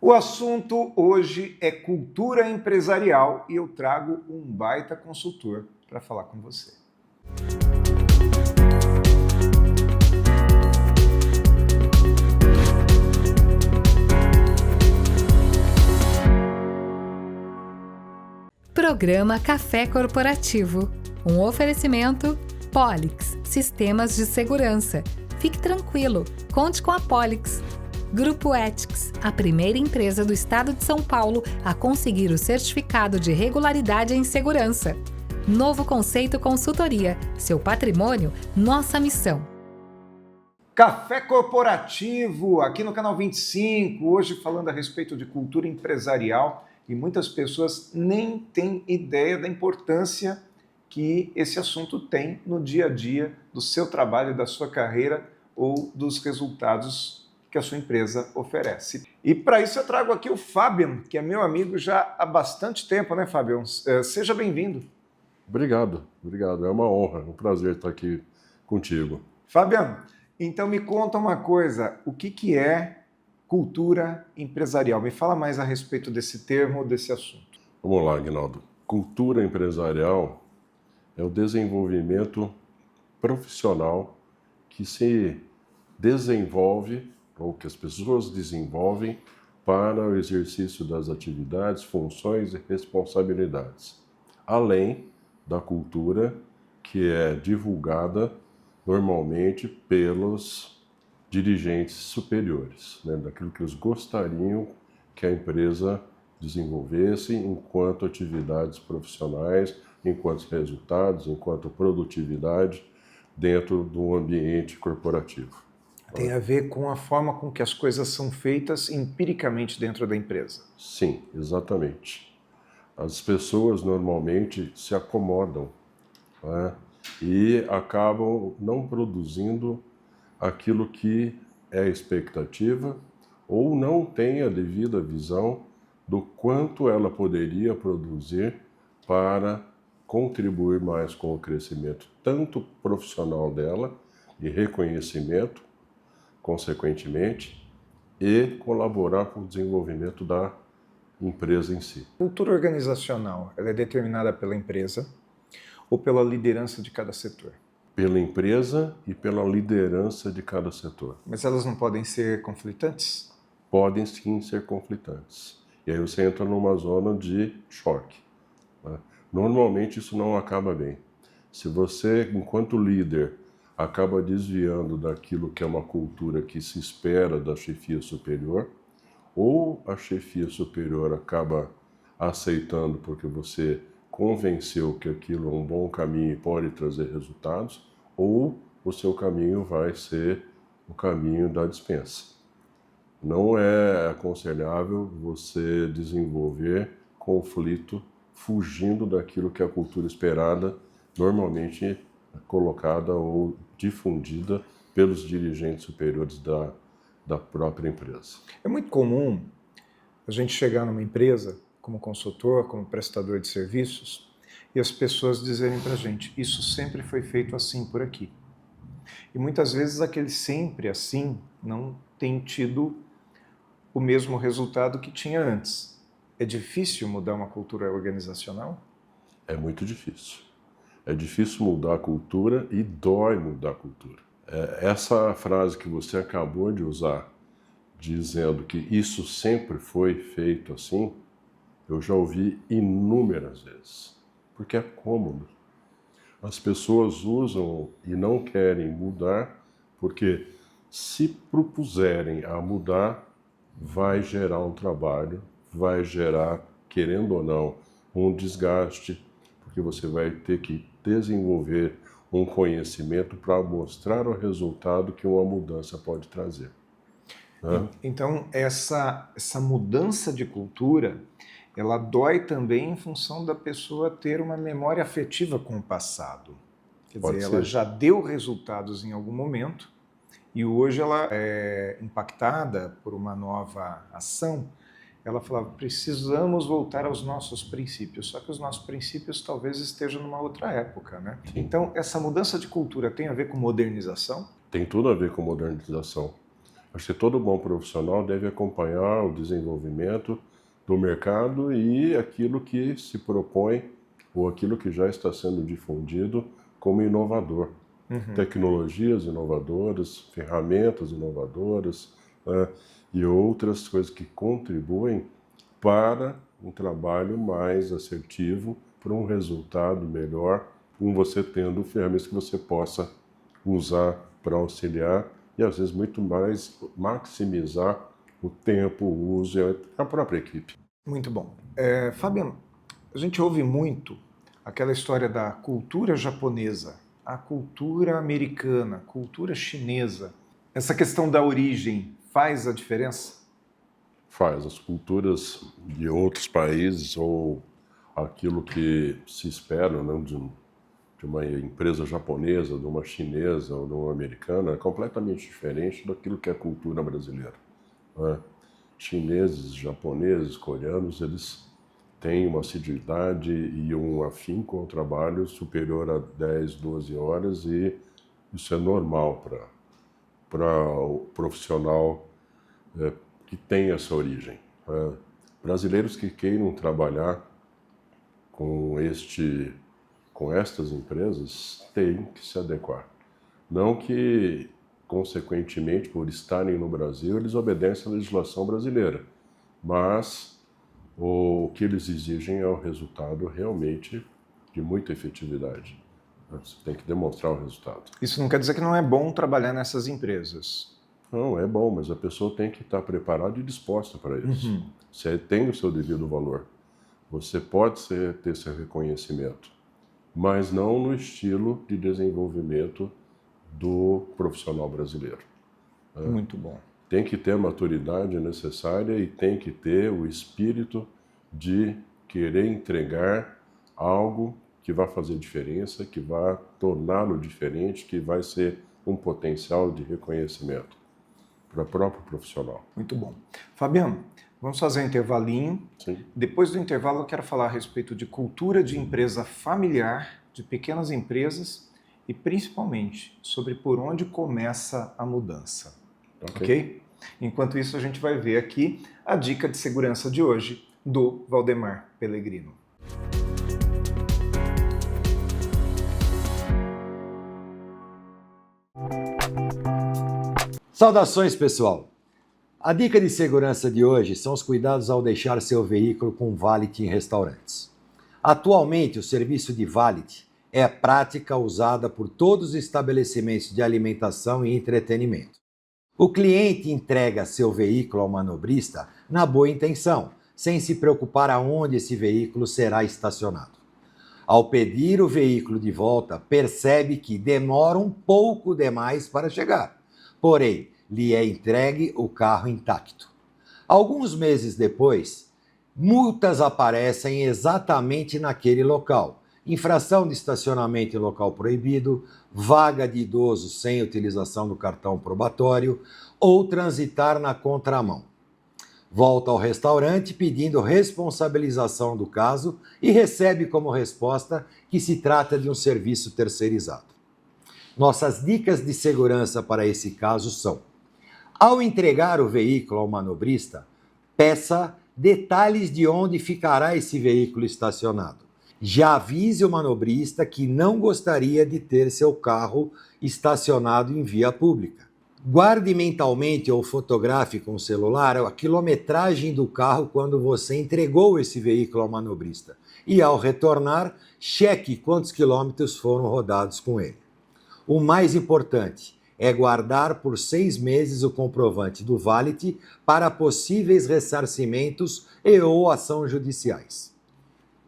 O assunto hoje é cultura empresarial e eu trago um baita consultor para falar com você. Programa Café Corporativo. Um oferecimento Polix, Sistemas de Segurança. Fique tranquilo, conte com a Polix. Grupo Ethics, a primeira empresa do estado de São Paulo a conseguir o certificado de regularidade em segurança. Novo Conceito Consultoria, seu patrimônio, nossa missão. Café Corporativo, aqui no canal 25, hoje falando a respeito de cultura empresarial e muitas pessoas nem têm ideia da importância que esse assunto tem no dia a dia do seu trabalho, da sua carreira ou dos resultados que a sua empresa oferece. E para isso eu trago aqui o Fabian, que é meu amigo já há bastante tempo, né, Fabian? Seja bem-vindo. Obrigado. É uma honra, um prazer estar aqui contigo. Fabian, então me conta uma coisa, o que é cultura empresarial? Me fala mais a respeito desse termo, desse assunto. Vamos lá, Aguinaldo. Cultura empresarial é o desenvolvimento profissional que se desenvolve ou que as pessoas desenvolvem para o exercício das atividades, funções e responsabilidades, além da cultura que é divulgada normalmente pelos dirigentes superiores, né, daquilo que eles gostariam que a empresa desenvolvesse enquanto atividades profissionais, enquanto resultados, enquanto produtividade dentro do ambiente corporativo. Tem a ver com a forma com que as coisas são feitas empiricamente dentro da empresa. Sim, exatamente. As pessoas normalmente se acomodam, né, e acabam não produzindo aquilo que é a expectativa ou não tem a devida visão do quanto ela poderia produzir para contribuir mais com o crescimento tanto profissional dela e reconhecimento, consequentemente, e colaborar com o desenvolvimento da empresa em si. Cultura organizacional, ela é determinada pela empresa ou pela liderança de cada setor? Pela empresa e pela liderança de cada setor. Mas elas não podem ser conflitantes? Podem sim ser conflitantes. E aí você entra numa zona de choque, né? Normalmente isso não acaba bem. Se você, enquanto líder, acaba desviando daquilo que é uma cultura que se espera da chefia superior, ou a chefia superior acaba aceitando porque você convenceu que aquilo é um bom caminho e pode trazer resultados, ou o seu caminho vai ser o caminho da dispensa. Não é aconselhável você desenvolver conflito fugindo daquilo que é a cultura esperada, normalmente colocada ou difundida pelos dirigentes superiores da própria empresa. É muito comum a gente chegar numa empresa como consultor, como prestador de serviços, e as pessoas dizerem para a gente, isso sempre foi feito assim por aqui. E muitas vezes aquele sempre assim não tem tido o mesmo resultado que tinha antes. É difícil mudar uma cultura organizacional? É muito difícil. É difícil mudar a cultura e dói mudar a cultura. Essa frase que você acabou de usar, dizendo que isso sempre foi feito assim, eu já ouvi inúmeras vezes, porque é cômodo. As pessoas usam e não querem mudar, porque se propuserem a mudar, vai gerar um trabalho, vai gerar, querendo ou não, um desgaste, porque você vai ter que desenvolver um conhecimento para mostrar o resultado que uma mudança pode trazer. Né? Então, essa mudança de cultura, ela dói também em função da pessoa ter uma memória afetiva com o passado. Quer dizer, ela já deu resultados em algum momento e hoje ela é impactada por uma nova ação. Ela falava, precisamos voltar aos nossos princípios, só que os nossos princípios talvez estejam numa outra época, né? Então, essa mudança de cultura tem a ver com modernização? Tem tudo a ver com modernização. Acho que todo bom profissional deve acompanhar o desenvolvimento do mercado e aquilo que se propõe ou aquilo que já está sendo difundido como inovador. Tecnologias inovadoras, ferramentas inovadoras, né, e outras coisas que contribuem para um trabalho mais assertivo, para um resultado melhor, com você tendo ferramentas que você possa usar para auxiliar e, às vezes, muito mais maximizar o tempo, o uso e a própria equipe. Muito bom. Fabiano, a gente ouve muito aquela história da cultura japonesa, a cultura americana, a cultura chinesa. Essa questão da origem faz a diferença? Faz. As culturas de outros países ou aquilo que se espera, né, de uma empresa japonesa, de uma chinesa ou de uma americana é completamente diferente daquilo que é a cultura brasileira, né? Chineses, japoneses, coreanos, eles têm uma assiduidade e um afinco ao trabalho superior a 10, 12 horas e isso é normal para o profissional que tem essa origem. Brasileiros que queiram trabalhar com estas empresas têm que se adequar. Não que, consequentemente, por estarem no Brasil, eles obedecem à legislação brasileira, mas o que eles exigem é o resultado realmente de muita efetividade. Você tem que demonstrar o resultado. Isso não quer dizer que não é bom trabalhar nessas empresas. Não, é bom, mas a pessoa tem que estar preparada e disposta para isso. Você tem o seu devido valor. Você pode ter seu reconhecimento, mas não no estilo de desenvolvimento do profissional brasileiro. Muito bom. Tem que ter a maturidade necessária e tem que ter o espírito de querer entregar algo que vai fazer diferença, que vai torná-lo diferente, que vai ser um potencial de reconhecimento para o próprio profissional. Muito bom. Fabiano, vamos fazer um intervalinho. Sim. Depois do intervalo eu quero falar a respeito de cultura de empresa familiar, de pequenas empresas e principalmente sobre por onde começa a mudança. Ok? Enquanto isso a gente vai ver aqui a dica de segurança de hoje do Valdemar Pellegrino. Saudações, pessoal! A dica de segurança de hoje são os cuidados ao deixar seu veículo com valet em restaurantes. Atualmente, o serviço de valet é a prática usada por todos os estabelecimentos de alimentação e entretenimento. O cliente entrega seu veículo ao manobrista na boa intenção, sem se preocupar aonde esse veículo será estacionado. Ao pedir o veículo de volta, percebe que demora um pouco demais para chegar, porém, lhe é entregue o carro intacto. Alguns meses depois, multas aparecem exatamente naquele local. Infração de estacionamento em local proibido, vaga de idoso sem utilização do cartão probatório ou transitar na contramão. Volta ao restaurante pedindo responsabilização do caso e recebe como resposta que se trata de um serviço terceirizado. Nossas dicas de segurança para esse caso são: ao entregar o veículo ao manobrista, peça detalhes de onde ficará esse veículo estacionado. Já avise o manobrista que não gostaria de ter seu carro estacionado em via pública. Guarde mentalmente ou fotografe com o celular a quilometragem do carro quando você entregou esse veículo ao manobrista. E ao retornar, cheque quantos quilômetros foram rodados com ele. O mais importante é guardar por 6 meses o comprovante do valet para possíveis ressarcimentos e ou ação judiciais.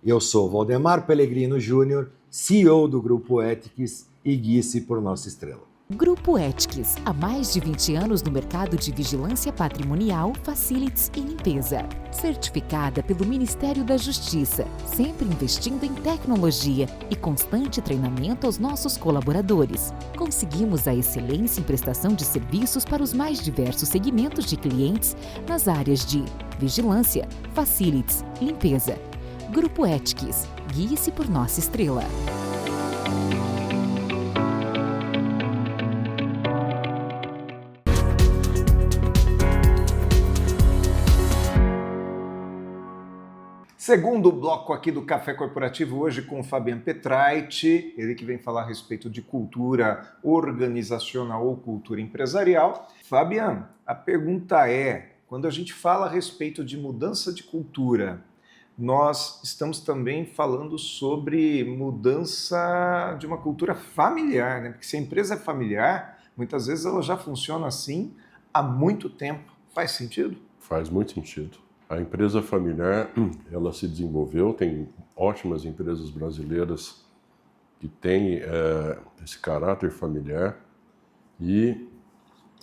Eu sou Valdemar Pellegrino Júnior, CEO do Grupo Ethics e guie-se por nossa estrela. Grupo Ethics, há mais de 20 anos no mercado de vigilância patrimonial, facilities e limpeza. Certificada pelo Ministério da Justiça, sempre investindo em tecnologia e constante treinamento aos nossos colaboradores. Conseguimos a excelência em prestação de serviços para os mais diversos segmentos de clientes nas áreas de vigilância, facilities, limpeza. Grupo Ethics, guie-se por nossa estrela. Segundo bloco aqui do Café Corporativo, hoje com o Fabian Petraiti, ele que vem falar a respeito de cultura organizacional ou cultura empresarial. Fabian, a pergunta é, quando a gente fala a respeito de mudança de cultura, nós estamos também falando sobre mudança de uma cultura familiar, né? Porque se a empresa é familiar, muitas vezes ela já funciona assim há muito tempo. Faz sentido? Faz muito sentido. A empresa familiar, ela se desenvolveu, tem ótimas empresas brasileiras que têm esse caráter familiar e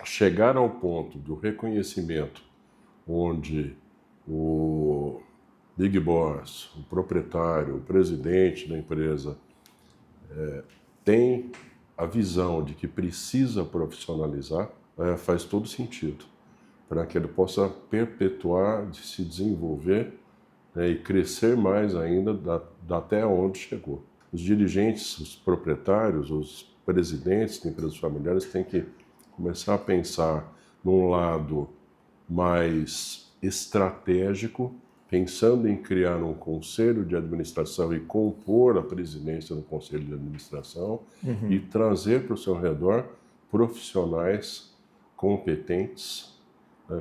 chegar ao ponto do reconhecimento onde o Big Boss, o proprietário, o presidente da empresa tem a visão de que precisa profissionalizar, faz todo sentido, para que ele possa perpetuar, de se desenvolver, né, e crescer mais ainda até onde chegou. Os dirigentes, os proprietários, os presidentes de empresas familiares têm que começar a pensar num lado mais estratégico, pensando em criar um conselho de administração e compor a presidência do conselho de administração e trazer para o seu redor profissionais competentes,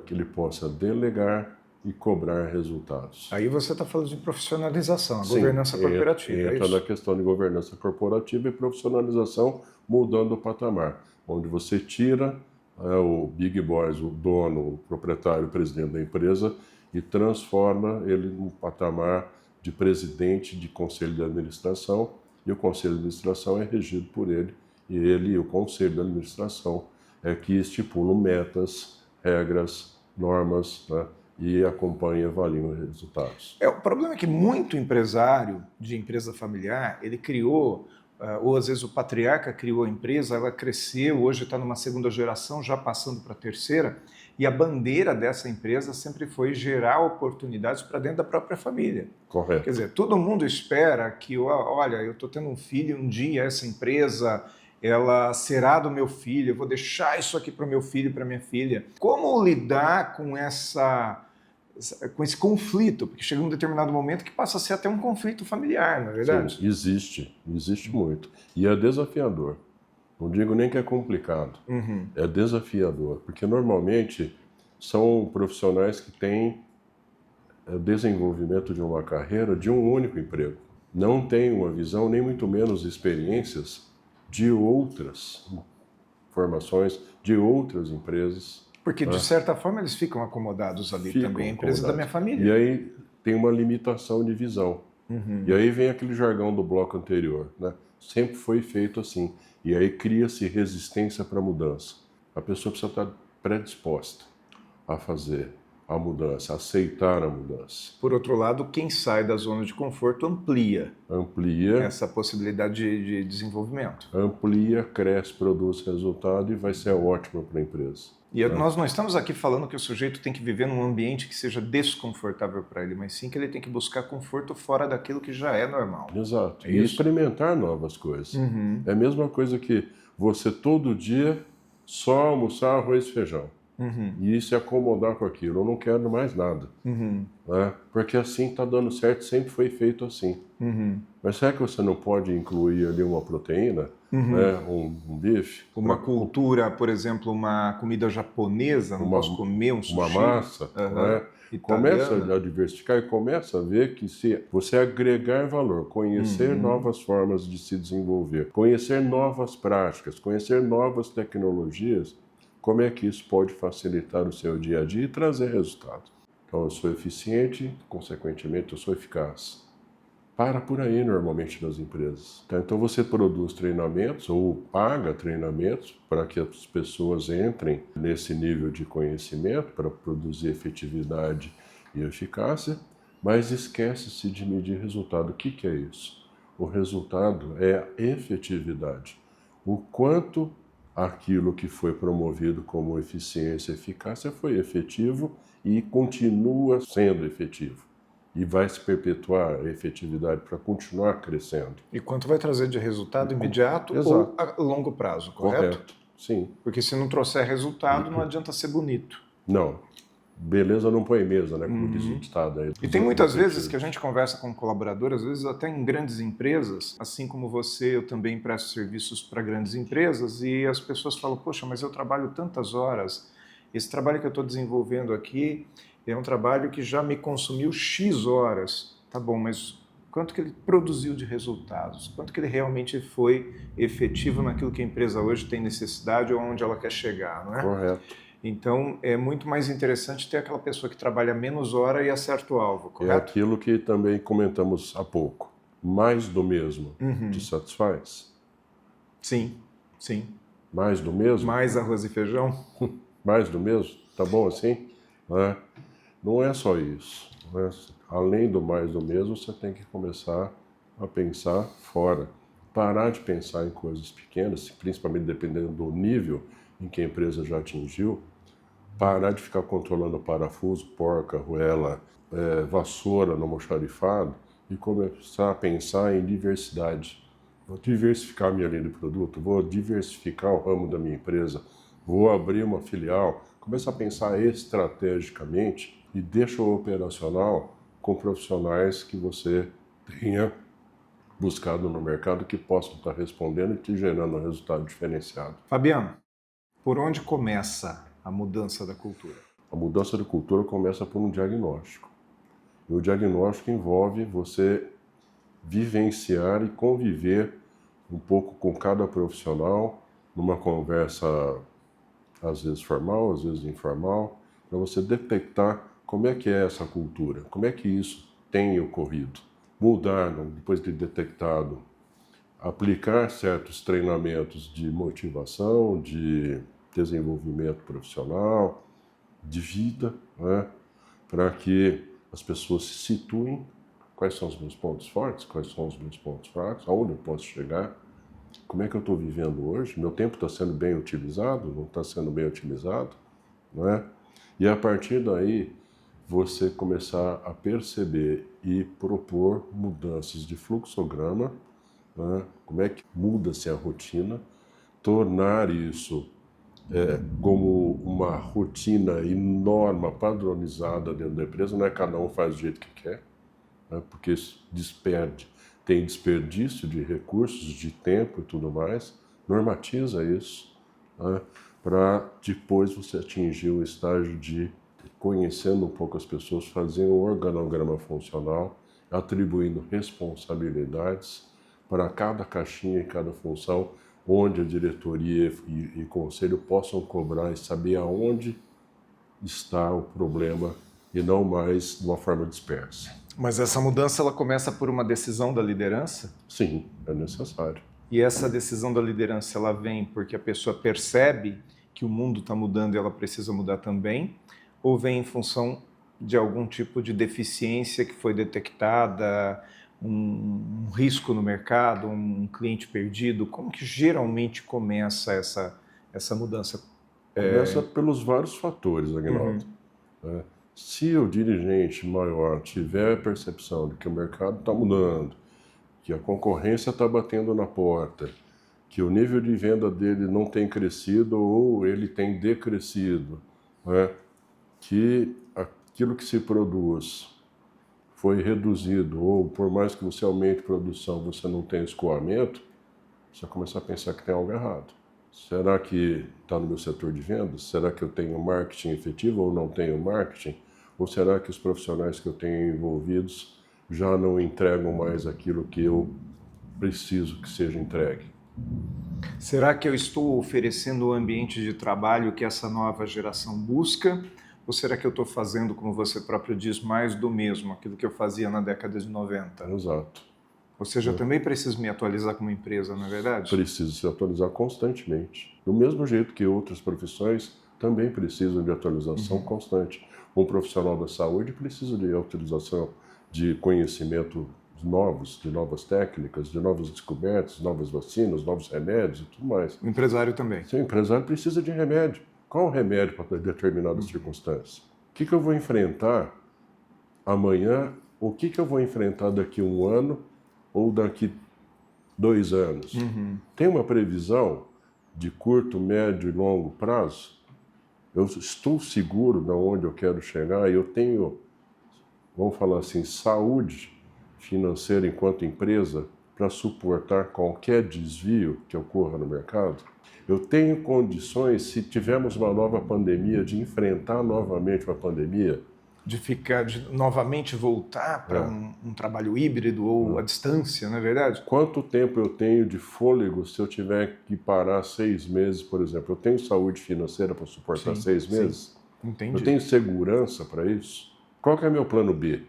que ele possa delegar e cobrar resultados. Aí você está falando de profissionalização, a governança corporativa. Entra na questão de governança corporativa e profissionalização, mudando o patamar, onde você tira o Big Boss, o dono, o proprietário, o presidente da empresa, e transforma ele num patamar de presidente de conselho de administração, e o conselho de administração é regido por ele, e o conselho de administração é que estipulam metas, regras, normas, né, e acompanha e avalia os resultados. O problema é que muito empresário de empresa familiar, ele criou, ou às vezes o patriarca criou a empresa, ela cresceu, hoje está numa segunda geração, já passando para a terceira, e a bandeira dessa empresa sempre foi gerar oportunidades para dentro da própria família. Correto. Quer dizer, todo mundo espera que, olha, eu estou tendo um filho, um dia essa empresa ela será do meu filho, eu vou deixar isso aqui para o meu filho, para minha filha. Como lidar com esse conflito? Porque chega um determinado momento que passa a ser até um conflito familiar, não é verdade? Sim, existe muito. E é desafiador. Não digo nem que é complicado, é desafiador, porque normalmente são profissionais que têm desenvolvimento de uma carreira de um único emprego. Não têm uma visão, nem muito menos experiências de outras formações, de outras empresas. Porque, de certa forma, eles ficam acomodados ali também, a empresa da minha família. E aí tem uma limitação de visão. E aí vem aquele jargão do bloco anterior, né? Sempre foi feito assim. E aí cria-se resistência para a mudança. A pessoa precisa estar predisposta a fazer a mudança, a aceitar a mudança. Por outro lado, quem sai da zona de conforto amplia essa possibilidade de desenvolvimento. Amplia, cresce, produz resultado e vai ser ótimo para a empresa. E nós não estamos aqui falando que o sujeito tem que viver num ambiente que seja desconfortável para ele, mas sim que ele tem que buscar conforto fora daquilo que já é normal. Exato. E experimentar novas coisas. É a mesma coisa que você todo dia só almoçar arroz e feijão. E se acomodar com aquilo. Eu não quero mais nada. Né? Porque assim está dando certo, sempre foi feito assim. Mas será que você não pode incluir ali uma proteína, né? um bife? Uma cultura, por exemplo, uma comida japonesa, não posso comer um sushi? Uma massa. Né? Começa a diversificar e começa a ver que se você agregar valor, conhecer novas formas de se desenvolver, conhecer novas práticas, conhecer novas tecnologias, como é que isso pode facilitar o seu dia a dia e trazer resultado. Então, eu sou eficiente, consequentemente, eu sou eficaz. Para por aí, normalmente, nas empresas. Então, você produz treinamentos ou paga treinamentos para que as pessoas entrem nesse nível de conhecimento para produzir efetividade e eficácia, mas esquece-se de medir resultado. O que é isso? O resultado é a efetividade. O quanto aquilo que foi promovido como eficiência e eficácia foi efetivo e continua sendo efetivo. E vai se perpetuar a efetividade para continuar crescendo. E quanto vai trazer de resultado imediato ou a longo prazo, correto? Sim. Porque se não trouxer resultado, não adianta ser bonito. Não. beleza não põe mesa, né? Como diz o ditado aí. E tem muitas vezes que a gente conversa com colaboradores, às vezes até em grandes empresas, assim como você, eu também presto serviços para grandes empresas, e as pessoas falam, poxa, mas eu trabalho tantas horas, esse trabalho que eu estou desenvolvendo aqui é um trabalho que já me consumiu X horas. Tá bom, mas quanto que ele produziu de resultados? Quanto que ele realmente foi efetivo naquilo que a empresa hoje tem necessidade ou onde ela quer chegar, não é? Correto. Então, é muito mais interessante ter aquela pessoa que trabalha menos hora e acerta o alvo, correto? É aquilo que também comentamos há pouco. Mais do mesmo te satisfaz? Sim, sim. Mais do mesmo? Mais arroz e feijão? Mais do mesmo? Tá bom assim? Né? Não é só isso. Né? Além do mais do mesmo, você tem que começar a pensar fora. Parar de pensar em coisas pequenas, principalmente dependendo do nível em que a empresa já atingiu. Parar de ficar controlando parafuso, porca, arruela, vassoura no almoxarifado e começar a pensar em diversidade. Vou diversificar minha linha de produto, vou diversificar o ramo da minha empresa, vou abrir uma filial. Começa a pensar estrategicamente e deixa o operacional com profissionais que você tenha buscado no mercado que possam estar respondendo e te gerando um resultado diferenciado. Fabiano, por onde começa a mudança da cultura? A mudança de cultura começa por um diagnóstico. E o diagnóstico envolve você vivenciar e conviver um pouco com cada profissional, numa conversa às vezes formal, às vezes informal, para você detectar como é que é essa cultura, como é que isso tem ocorrido. Mudar, depois de detectado, aplicar certos treinamentos de motivação, de desenvolvimento profissional, de vida, né? Para que as pessoas se situem, quais são os meus pontos fortes, quais são os meus pontos fracos, aonde eu posso chegar, como é que eu estou vivendo hoje, meu tempo está sendo bem utilizado, não está sendo bem utilizado, não é? E a partir daí, você começar a perceber e propor mudanças de fluxograma, né? Como é que muda-se a rotina, tornar isso como uma rotina e norma padronizada dentro da empresa, não é cada um faz do jeito que quer, né? Porque isso tem desperdício de recursos, de tempo e tudo mais, normatiza isso, né? Para depois você atingir o estágio de, conhecendo um pouco as pessoas, fazer um organograma funcional, atribuindo responsabilidades para cada caixinha e cada função, onde a diretoria e conselho possam cobrar e saber aonde está o problema e não mais de uma forma dispersa. Mas essa mudança ela começa por uma decisão da liderança? Sim, é necessário. E essa decisão da liderança ela vem porque a pessoa percebe que o mundo está mudando e ela precisa mudar também? Ou vem em função de algum tipo de deficiência que foi detectada, um risco no mercado, um cliente perdido? Como que geralmente começa essa mudança? Começa pelos vários fatores, Aguinaldo. Se o dirigente maior tiver a percepção de que o mercado está mudando, que a concorrência está batendo na porta, que o nível de venda dele não tem crescido ou ele tem decrescido, né? Que aquilo que se produz foi reduzido, ou por mais que você aumente produção, você não tem escoamento, você começa a pensar que tem algo errado. Será que está no meu setor de vendas? Será que eu tenho marketing efetivo ou não tenho marketing? Ou será que os profissionais que eu tenho envolvidos já não entregam mais aquilo que eu preciso que seja entregue? Será que eu estou oferecendo o ambiente de trabalho que essa nova geração busca? Ou será que eu estou fazendo, como você próprio diz, mais do mesmo, aquilo que eu fazia na década de 90? Exato. Ou seja, eu também preciso me atualizar como empresa, não é verdade? Preciso se atualizar constantemente. Do mesmo jeito que outras profissões também precisam de atualização constante. Um profissional da saúde precisa de atualização de conhecimento novos, de novas técnicas, de novas descobertas, novas vacinas, novos remédios e tudo mais. O empresário também. Sim, o empresário precisa de remédio. Qual o remédio para determinadas circunstâncias? O que eu vou enfrentar amanhã? O que eu vou enfrentar daqui a 1 ano ou daqui 2 anos? Tem uma previsão de curto, médio e longo prazo? eu estou seguro de onde eu quero chegar e eu tenho, vamos falar assim, saúde financeira enquanto empresa para suportar qualquer desvio que ocorra no mercado? Eu tenho condições, se tivermos uma nova pandemia, de enfrentar novamente uma pandemia? De novamente voltar para um trabalho híbrido ou à distância, não é verdade? Quanto tempo eu tenho de fôlego se eu tiver que parar 6 meses, por exemplo? Eu tenho saúde financeira para suportar 6 meses? Entendi. Eu tenho segurança para isso? Qual que é meu plano B?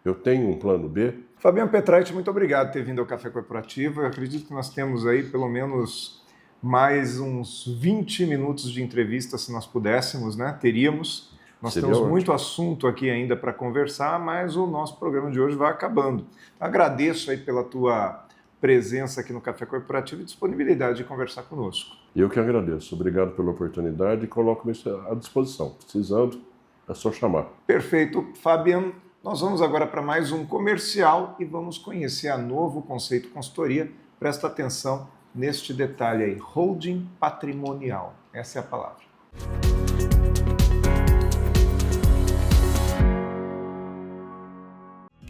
Eu tenho um plano B? Fabiano Petraiti, muito obrigado por ter vindo ao Café Corporativo. Eu acredito que nós temos aí pelo menos mais uns 20 minutos de entrevista, se nós pudéssemos, né? Teríamos. Nós temos muito assunto aqui ainda para conversar, mas o nosso programa de hoje vai acabando. Agradeço aí pela tua presença aqui no Café Corporativo e disponibilidade de conversar conosco. Eu que agradeço. Obrigado pela oportunidade e coloco-me à disposição. Precisando, é só chamar. Perfeito, Fabiano. Nós vamos agora para mais um comercial e vamos conhecer a Novo Conceito Consultoria. Presta atenção neste detalhe aí, holding patrimonial. Essa é a palavra.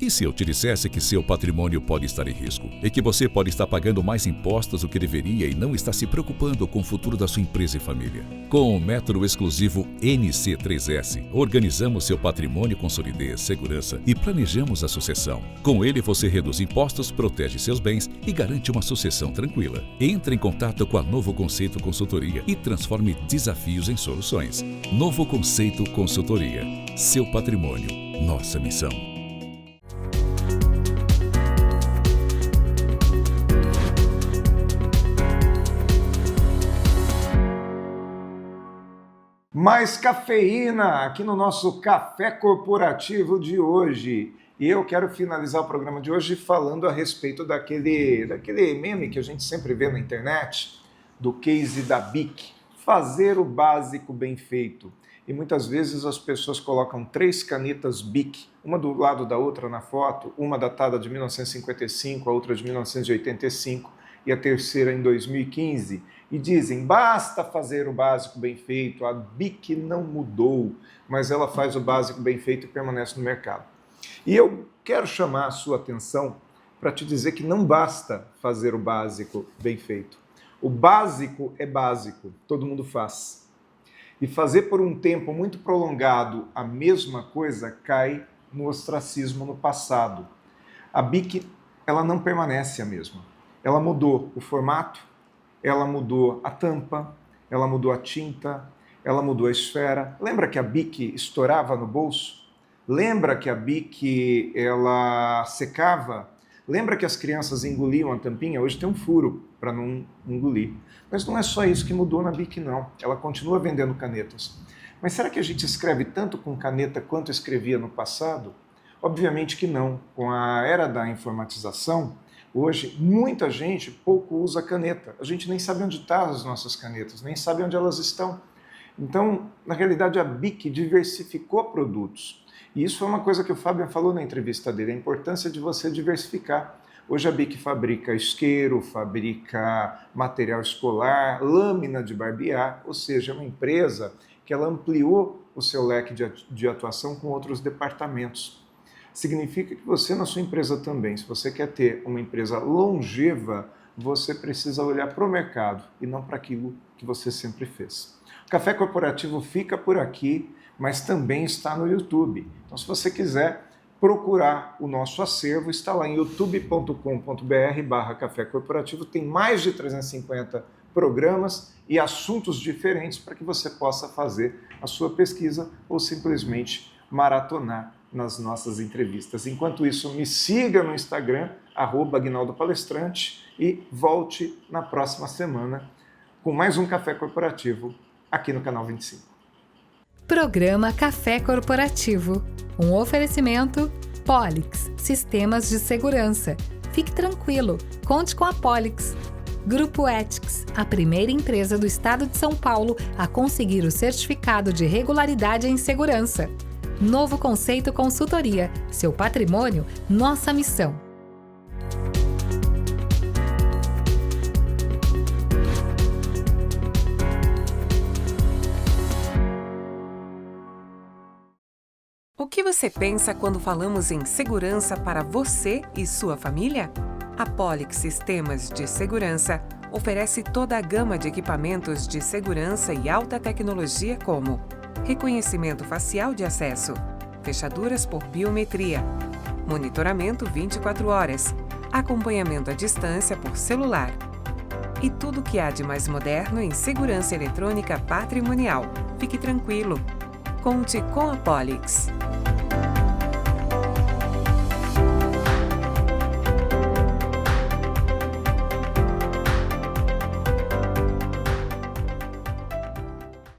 E se eu te dissesse que seu patrimônio pode estar em risco e que você pode estar pagando mais impostos do que deveria e não está se preocupando com o futuro da sua empresa e família? Com o método exclusivo NC3S, organizamos seu patrimônio com solidez, segurança e planejamos a sucessão. Com ele você reduz impostos, protege seus bens e garante uma sucessão tranquila. Entre em contato com a Novo Conceito Consultoria e transforme desafios em soluções. Novo Conceito Consultoria. Seu patrimônio, nossa missão. Mais cafeína aqui no nosso Café Corporativo de hoje. E eu quero finalizar o programa de hoje falando a respeito daquele meme que a gente sempre vê na internet, do case da BIC, fazer o básico bem feito. E muitas vezes as pessoas colocam 3 canetas BIC, uma do lado da outra na foto, uma datada de 1955, a outra de 1985 e a terceira em 2015. E dizem, basta fazer o básico bem feito, a BIC não mudou, mas ela faz o básico bem feito e permanece no mercado. E eu quero chamar a sua atenção para te dizer que não basta fazer o básico bem feito. O básico é básico, todo mundo faz. E fazer por um tempo muito prolongado a mesma coisa cai no ostracismo no passado. A BIC, ela não permanece a mesma. Ela mudou o formato, ela mudou a tampa, ela mudou a tinta, ela mudou a esfera. Lembra que a BIC estourava no bolso? Lembra que a BIC ela secava? Lembra que as crianças engoliam a tampinha? Hoje tem um furo para não engolir. Mas não é só isso que mudou na BIC, não. Ela continua vendendo canetas. Mas será que a gente escreve tanto com caneta quanto escrevia no passado? Obviamente que não. Com a era da informatização, hoje, muita gente pouco usa caneta. A gente nem sabe onde estão as nossas canetas, nem sabe onde elas estão. Então, na realidade, a BIC diversificou produtos. E isso foi uma coisa que o Fábio falou na entrevista dele, a importância de você diversificar. Hoje a BIC fabrica isqueiro, fabrica material escolar, lâmina de barbear, ou seja, é uma empresa que ela ampliou o seu leque de atuação com outros departamentos. Significa que você, na sua empresa também, se você quer ter uma empresa longeva, você precisa olhar para o mercado e não para aquilo que você sempre fez. O Café Corporativo fica por aqui, mas também está no YouTube. Então, se você quiser procurar o nosso acervo, está lá em youtube.com.br/Café Corporativo. Tem mais de 350 programas e assuntos diferentes para que você possa fazer a sua pesquisa ou simplesmente maratonar nas nossas entrevistas. Enquanto isso, me siga no Instagram, @AguinaldoPalestrante, e volte na próxima semana com mais um Café Corporativo aqui no Canal 25. Programa Café Corporativo. Um oferecimento Polix, Sistemas de Segurança. Fique tranquilo, conte com a Polix. Grupo Ethics, a primeira empresa do estado de São Paulo a conseguir o certificado de regularidade em segurança. Novo Conceito Consultoria. Seu patrimônio, nossa missão. você pensa quando falamos em segurança para você e sua família? A Polix Sistemas de Segurança oferece toda a gama de equipamentos de segurança e alta tecnologia como reconhecimento facial de acesso, fechaduras por biometria, monitoramento 24 horas, acompanhamento à distância por celular e tudo o que há de mais moderno em segurança eletrônica patrimonial. Fique tranquilo, conte com a Polix.